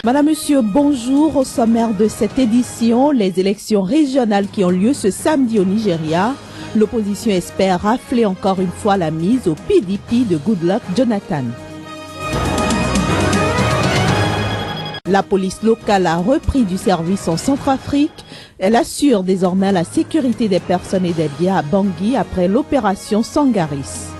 Madame, Monsieur, bonjour. Au sommaire de cette édition, les élections régionales qui ont lieu ce samedi au Nigeria. L'opposition espère rafler encore une fois la mise au PDP de Goodluck Jonathan. La police locale a repris du service en Centrafrique. Elle assure désormais la sécurité des personnes et des biens à Bangui après l'opération Sangaris.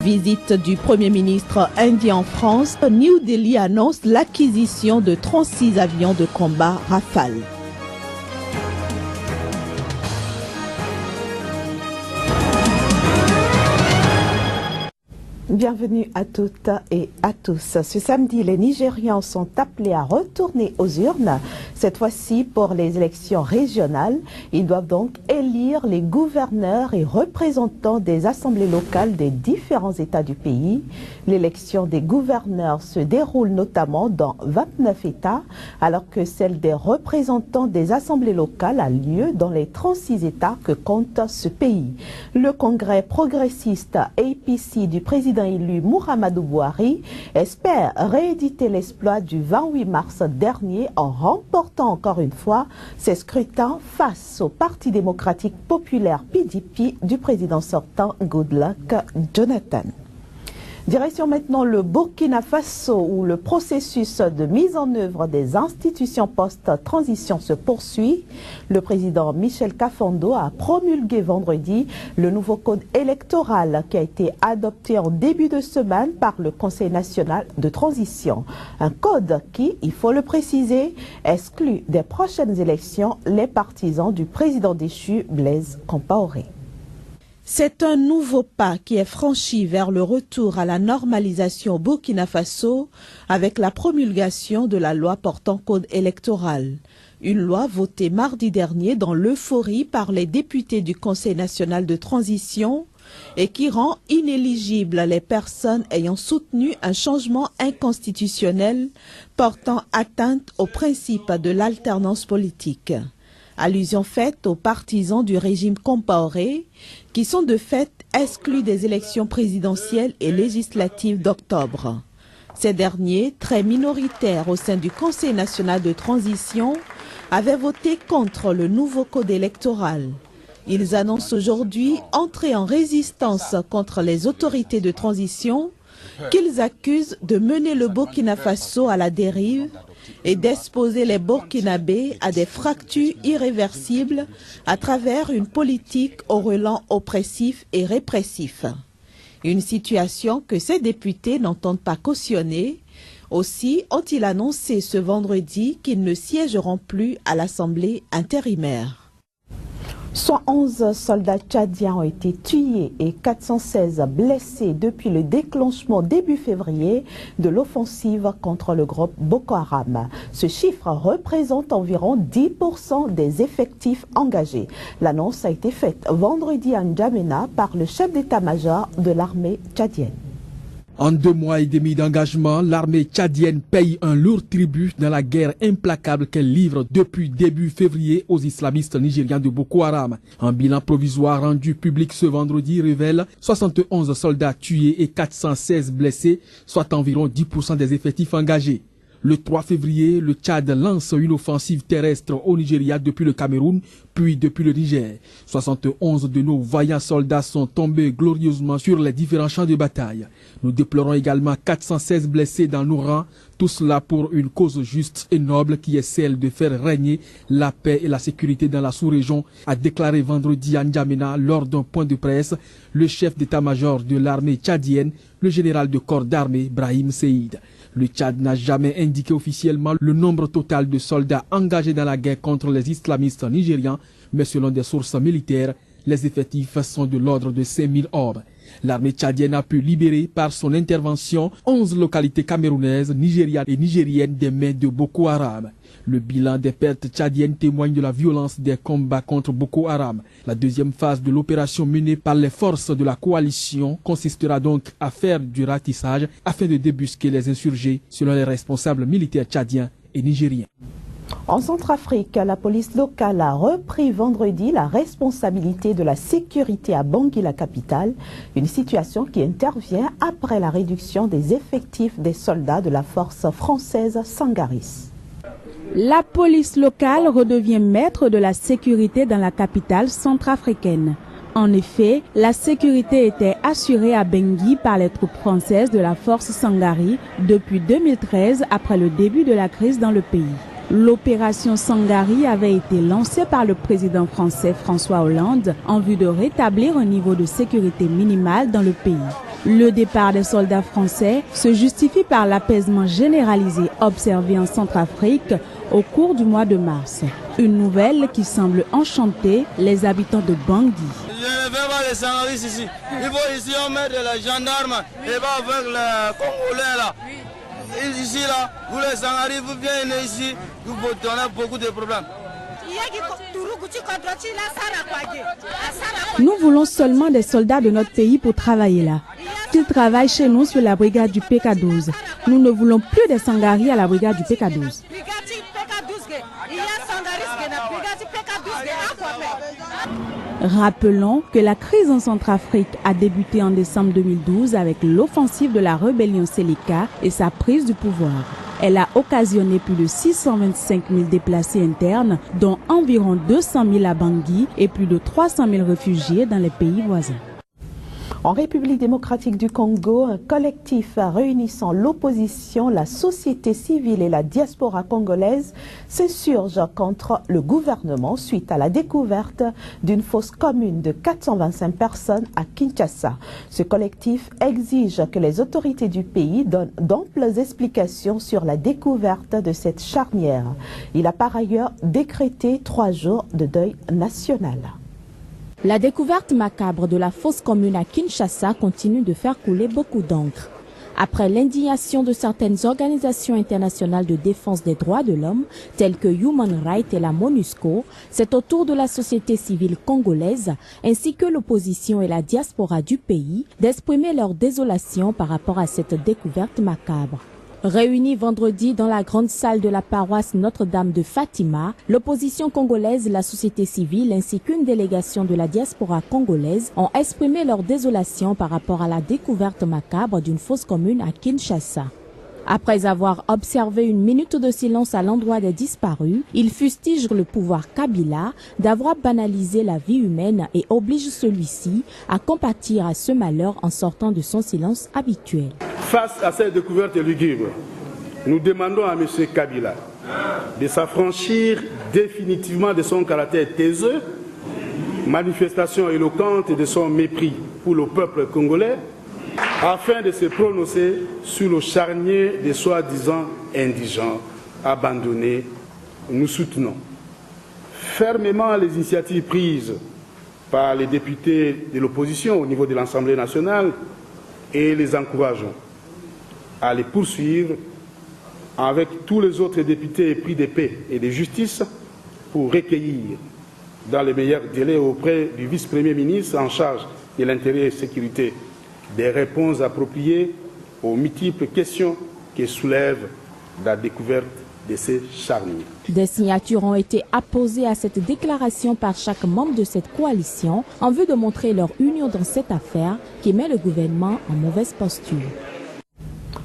Visite du Premier ministre indien en France, New Delhi annonce l'acquisition de 36 avions de combat Rafale. Bienvenue à toutes et à tous. Ce samedi, les Nigérians sont appelés à retourner aux urnes. Cette fois-ci, pour les élections régionales, ils doivent donc élire les gouverneurs et représentants des assemblées locales des différents États du pays. L'élection des gouverneurs se déroule notamment dans 29 États, alors que celle des représentants des assemblées locales a lieu dans les 36 États que compte ce pays. Le congrès progressiste APC du président élu Muhammadu Buhari espère rééditer l'exploit du 28 mars dernier en remportant encore une fois ses scrutins face au Parti démocratique populaire PDP du président sortant Goodluck Jonathan. Direction maintenant le Burkina Faso où le processus de mise en œuvre des institutions post-transition se poursuit. Le président Michel Kafando a promulgué vendredi le nouveau code électoral qui a été adopté en début de semaine par le Conseil national de transition. Un code qui, il faut le préciser, exclut des prochaines élections les partisans du président déchu Blaise Compaoré. C'est un nouveau pas qui est franchi vers le retour à la normalisation au Burkina Faso avec la promulgation de la loi portant code électoral. Une loi votée mardi dernier dans l'euphorie par les députés du Conseil national de transition et qui rend inéligibles les personnes ayant soutenu un changement inconstitutionnel portant atteinte au principe de l'alternance politique. Allusion faite aux partisans du régime Compaoré qui sont de fait exclus des élections présidentielles et législatives d'octobre. Ces derniers, très minoritaires au sein du Conseil national de transition, avaient voté contre le nouveau code électoral. Ils annoncent aujourd'hui entrer en résistance contre les autorités de transition qu'ils accusent de mener le Burkina Faso à la dérive et d'exposer les Burkinabés à des fractures irréversibles à travers une politique au relent oppressif et répressif. Une situation que ces députés n'entendent pas cautionner. Aussi ont-ils annoncé ce vendredi qu'ils ne siégeront plus à l'Assemblée intérimaire. 111 soldats tchadiens ont été tués et 416 blessés depuis le déclenchement début février de l'offensive contre le groupe Boko Haram. Ce chiffre représente environ 10% des effectifs engagés. L'annonce a été faite vendredi à N'Djamena par le chef d'état-major de l'armée tchadienne. En 2 mois et demi d'engagement, l'armée tchadienne paye un lourd tribut dans la guerre implacable qu'elle livre depuis début février aux islamistes nigérians de Boko Haram. Un bilan provisoire rendu public ce vendredi révèle 71 soldats tués et 416 blessés, soit environ 10% des effectifs engagés. Le 3 février, le Tchad lance une offensive terrestre au Nigeria depuis le Cameroun, puis depuis le Niger. 71 de nos vaillants soldats sont tombés glorieusement sur les différents champs de bataille. Nous déplorons également 416 blessés dans nos rangs, tout cela pour une cause juste et noble qui est celle de faire régner la paix et la sécurité dans la sous-région, a déclaré vendredi à N'Djamena lors d'un point de presse le chef d'état-major de l'armée tchadienne, le général de corps d'armée Brahim Seïd. Le Tchad n'a jamais indiqué officiellement le nombre total de soldats engagés dans la guerre contre les islamistes nigérians, mais selon des sources militaires, les effectifs sont de l'ordre de 5000 hommes. L'armée tchadienne a pu libérer par son intervention 11 localités camerounaises, nigérianes et nigériennes des mains de Boko Haram. Le bilan des pertes tchadiennes témoigne de la violence des combats contre Boko Haram. La deuxième phase de l'opération menée par les forces de la coalition consistera donc à faire du ratissage afin de débusquer les insurgés selon les responsables militaires tchadiens et nigériens. En Centrafrique, la police locale a repris vendredi la responsabilité de la sécurité à Bangui, la capitale, une situation qui intervient après la réduction des effectifs des soldats de la force française Sangaris. La police locale redevient maître de la sécurité dans la capitale centrafricaine. En effet, la sécurité était assurée à Bangui par les troupes françaises de la force Sangari depuis 2013 après le début de la crise dans le pays. L'opération Sangari avait été lancée par le président français François Hollande en vue de rétablir un niveau de sécurité minimal dans le pays. Le départ des soldats français se justifie par l'apaisement généralisé observé en Centrafrique au cours du mois de mars. Une nouvelle qui semble enchanter les habitants de Bangui. Je ne veux pas les Sangaris ici. Il faut ici on met de la gendarme et pas avec les Congolais là. Ici là, vous les Sangaris, vous venez ici, vous vous donnez beaucoup de problèmes. Nous voulons seulement des soldats de notre pays pour travailler là. Qu'ils travaillent chez nous sur la brigade du PK12. Nous ne voulons plus des Sangaris à la brigade du PK12. Rappelons que la crise en Centrafrique a débuté en décembre 2012 avec l'offensive de la rébellion Seleka et sa prise du pouvoir. Elle a occasionné plus de 625 000 déplacés internes, dont environ 200 000 à Bangui et plus de 300 000 réfugiés dans les pays voisins. En République démocratique du Congo, un collectif réunissant l'opposition, la société civile et la diaspora congolaise s'insurge contre le gouvernement suite à la découverte d'une fosse commune de 425 personnes à Kinshasa. Ce collectif exige que les autorités du pays donnent d'amples explications sur la découverte de cette charnière. Il a par ailleurs décrété 3 jours de deuil national. La découverte macabre de la fosse commune à Kinshasa continue de faire couler beaucoup d'encre. Après l'indignation de certaines organisations internationales de défense des droits de l'homme, telles que Human Rights et la MONUSCO, c'est au tour de la société civile congolaise, ainsi que l'opposition et la diaspora du pays, d'exprimer leur désolation par rapport à cette découverte macabre. Réunis vendredi dans la grande salle de la paroisse Notre-Dame de Fatima, l'opposition congolaise, la société civile ainsi qu'une délégation de la diaspora congolaise ont exprimé leur désolation par rapport à la découverte macabre d'une fosse commune à Kinshasa. Après avoir observé une minute de silence à l'endroit des disparus, ils fustigent le pouvoir Kabila d'avoir banalisé la vie humaine et obligent celui-ci à compatir à ce malheur en sortant de son silence habituel. Face à cette découverte lugubre, nous demandons à M. Kabila de s'affranchir définitivement de son caractère taiseux, manifestation éloquente de son mépris pour le peuple congolais, afin de se prononcer sur le charnier des soi-disant indigents abandonnés. Nous soutenons fermement les initiatives prises par les députés de l'opposition au niveau de l'Assemblée nationale et les encourageons à les poursuivre avec tous les autres députés épris de paix et de justice pour recueillir dans les meilleurs délais auprès du vice-premier ministre en charge de l'intérêt et sécurité des réponses appropriées aux multiples questions qui soulèvent la découverte de ces charniers. Des signatures ont été apposées à cette déclaration par chaque membre de cette coalition en vue de montrer leur union dans cette affaire qui met le gouvernement en mauvaise posture.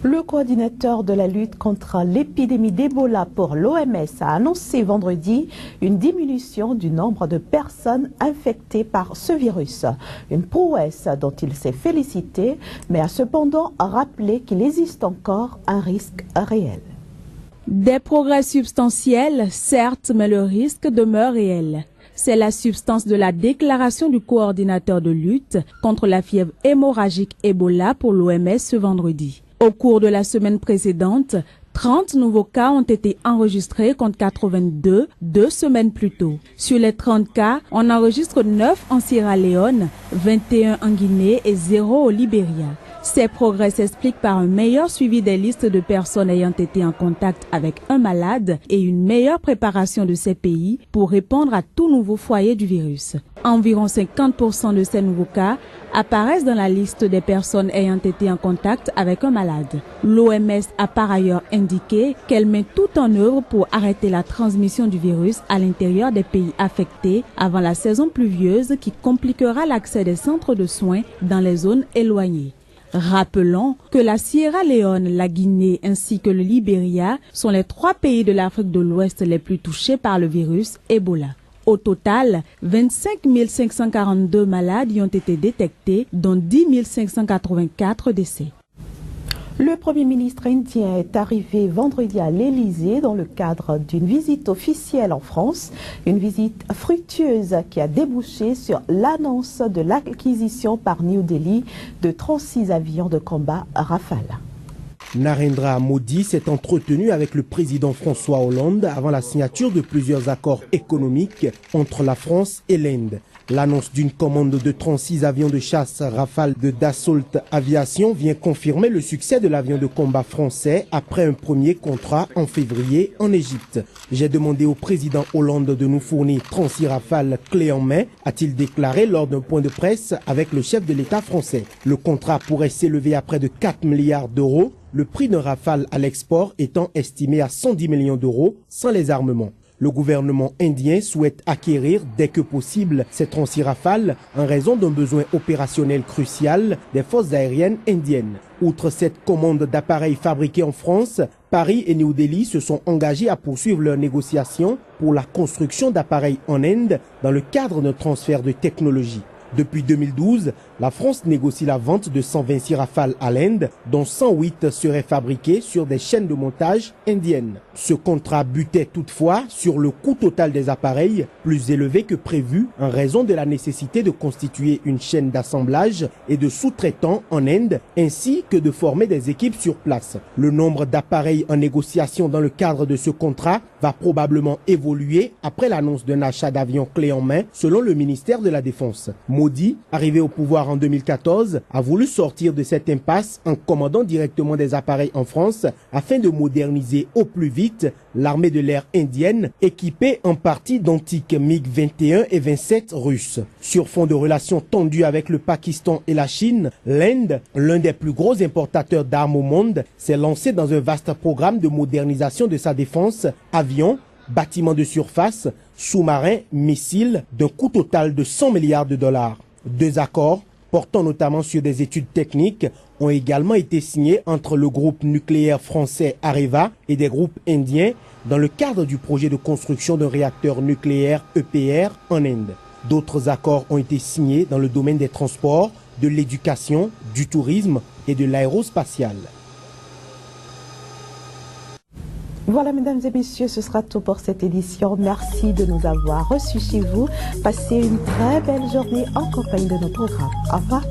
Le coordinateur de la lutte contre l'épidémie d'Ebola pour l'OMS a annoncé vendredi une diminution du nombre de personnes infectées par ce virus. Une prouesse dont il s'est félicité, mais a cependant rappelé qu'il existe encore un risque réel. Des progrès substantiels, certes, mais le risque demeure réel. C'est la substance de la déclaration du coordinateur de lutte contre la fièvre hémorragique Ebola pour l'OMS ce vendredi. Au cours de la semaine précédente, 30 nouveaux cas ont été enregistrés contre 82 2 semaines plus tôt. Sur les 30 cas, on enregistre 9 en Sierra Leone, 21 en Guinée et 0 au Libéria. Ces progrès s'expliquent par un meilleur suivi des listes de personnes ayant été en contact avec un malade et une meilleure préparation de ces pays pour répondre à tout nouveau foyer du virus. Environ 50% de ces nouveaux cas apparaissent dans la liste des personnes ayant été en contact avec un malade. L'OMS a par ailleurs indiqué qu'elle met tout en œuvre pour arrêter la transmission du virus à l'intérieur des pays affectés avant la saison pluvieuse qui compliquera l'accès des centres de soins dans les zones éloignées. Rappelons que la Sierra Leone, la Guinée ainsi que le Libéria sont les 3 pays de l'Afrique de l'Ouest les plus touchés par le virus Ebola. Au total, 25 542 malades y ont été détectés, dont 10 584 décès. Le Premier ministre indien est arrivé vendredi à l'Élysée dans le cadre d'une visite officielle en France, une visite fructueuse qui a débouché sur l'annonce de l'acquisition par New Delhi de 36 avions de combat Rafale. Narendra Modi s'est entretenu avec le président François Hollande avant la signature de plusieurs accords économiques entre la France et l'Inde. L'annonce d'une commande de 36 avions de chasse Rafale de Dassault Aviation vient confirmer le succès de l'avion de combat français après un premier contrat en février en Égypte. J'ai demandé au président Hollande de nous fournir 36 Rafale clés en main, a-t-il déclaré lors d'un point de presse avec le chef de l'État français. Le contrat pourrait s'élever à près de 4 milliards d'euros, le prix d'un Rafale à l'export étant estimé à 110 millions d'euros sans les armements. Le gouvernement indien souhaite acquérir dès que possible ces 36 Rafales en raison d'un besoin opérationnel crucial des forces aériennes indiennes. Outre cette commande d'appareils fabriqués en France, Paris et New Delhi se sont engagés à poursuivre leurs négociations pour la construction d'appareils en Inde dans le cadre d'un transfert de technologie. Depuis 2012, la France négocie la vente de 126 Rafales à l'Inde, dont 108 seraient fabriqués sur des chaînes de montage indiennes. Ce contrat butait toutefois sur le coût total des appareils, plus élevé que prévu en raison de la nécessité de constituer une chaîne d'assemblage et de sous-traitants en Inde, ainsi que de former des équipes sur place. Le nombre d'appareils en négociation dans le cadre de ce contrat va probablement évoluer après l'annonce d'un achat d'avions clés en main, selon le ministère de la Défense. Modi, arrivé au pouvoir en 2014, a voulu sortir de cette impasse en commandant directement des appareils en France afin de moderniser au plus vite l'armée de l'air indienne, équipée en partie d'antiques MiG-21 et 27 russes. Sur fond de relations tendues avec le Pakistan et la Chine, l'Inde, l'un des plus gros importateurs d'armes au monde, s'est lancé dans un vaste programme de modernisation de sa défense, avions, bâtiments de surface, sous-marins, missiles, d'un coût total de 100 milliards de dollars. 2 accords, portant notamment sur des études techniques, ont également été signés entre le groupe nucléaire français Areva et des groupes indiens dans le cadre du projet de construction d'un réacteur nucléaire EPR en Inde. D'autres accords ont été signés dans le domaine des transports, de l'éducation, du tourisme et de l'aérospatiale. Voilà, mesdames et messieurs, ce sera tout pour cette édition. Merci de nous avoir reçus chez vous. Passez une très belle journée en compagnie de nos programmes. Au revoir.